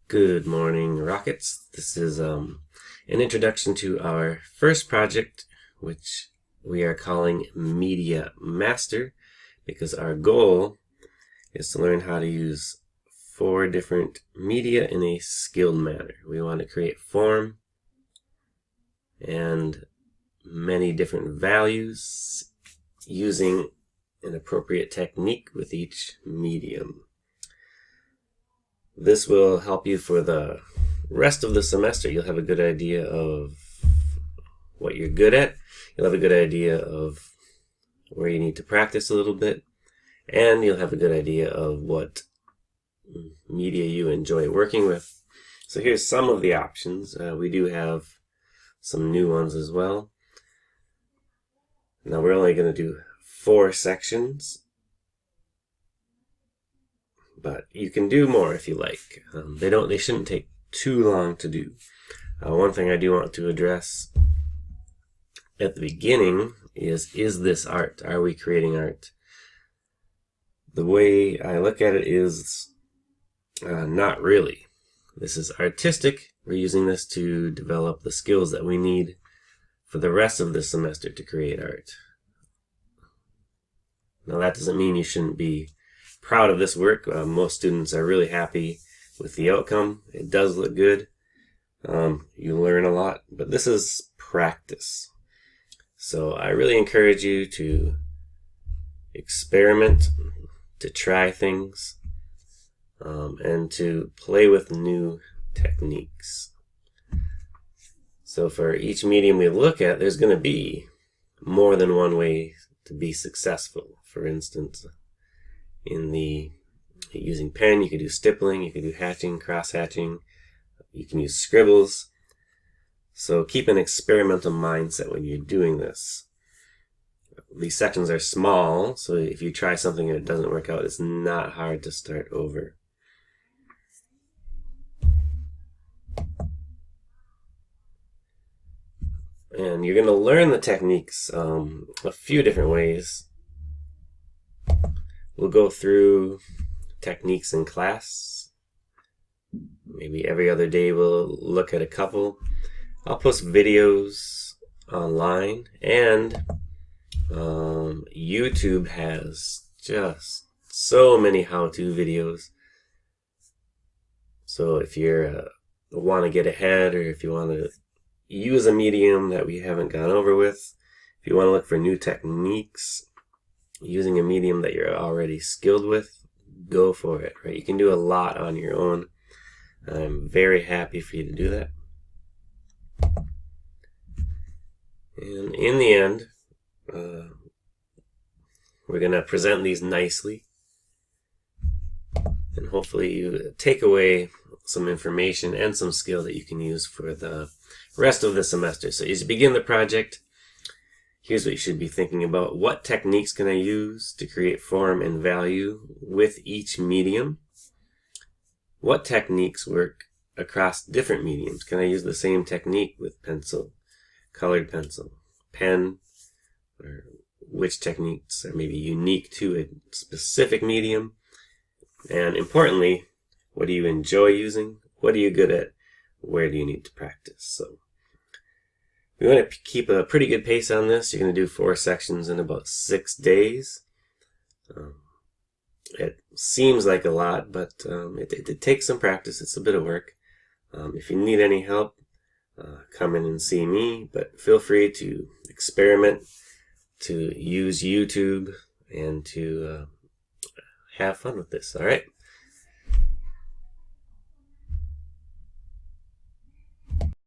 Good morning, Rockets. This is an introduction to our first project, which we are calling Media Master, because our goal is to learn how to use 4 different media in a skilled manner. We want to create form and many different values using an appropriate technique with each medium. This will help you for the rest of the semester. You'll have a good idea of what you're good at. You'll have a good idea of where you need to practice a little bit. And you'll have a good idea of what media you enjoy working with. So here's some of the options. We do have some new ones as well. Now we're only going to do 4 sections. But you can do more if you like. They shouldn't take too long to do. One thing I do want to address at the beginning is this art? Are we creating art? The way I look at it is not really. This is artistic. We're using this to develop the skills that we need for the rest of the semester to create art. Now that doesn't mean you shouldn't be proud of this work. Most students are really happy with the outcome. It does look good. You learn a lot, but this is practice. So I really encourage you to experiment, to try things, and to play with new techniques. So for each medium we look at, there's going to be more than one way to be successful. For instance, using pen, you could do stippling, you could do hatching, cross-hatching, you can use scribbles. So keep an experimental mindset when you're doing this. These sections are small, so if you try something and it doesn't work out, it's not hard to start over. And you're going to learn the techniques a few different ways. We'll go through techniques in class. Maybe every other day we'll look at a couple. I'll post videos online, and YouTube has just so many how-to videos. So if you want to get ahead, or if you want to use a medium that we haven't gone over with, if you want to look for new techniques using a medium that you're already skilled with, go for it, right? You can do a lot on your own. I'm very happy for you to do that. And in the end, we're going to present these nicely. And hopefully you take away some information and some skill that you can use for the rest of the semester. So as you begin the project, here's what you should be thinking about. What techniques can I use to create form and value with each medium? What techniques work across different mediums? Can I use the same technique with pencil, colored pencil, pen? Or which techniques are maybe unique to a specific medium? And importantly, what do you enjoy using? What are you good at? Where do you need to practice? So we want to keep a pretty good pace on this. You're going to do 4 sections in about 6 days. It seems like a lot, but it takes some practice. It's a bit of work. If you need any help, come in and see me, but feel free to experiment, to use YouTube, and to have fun with this. All right?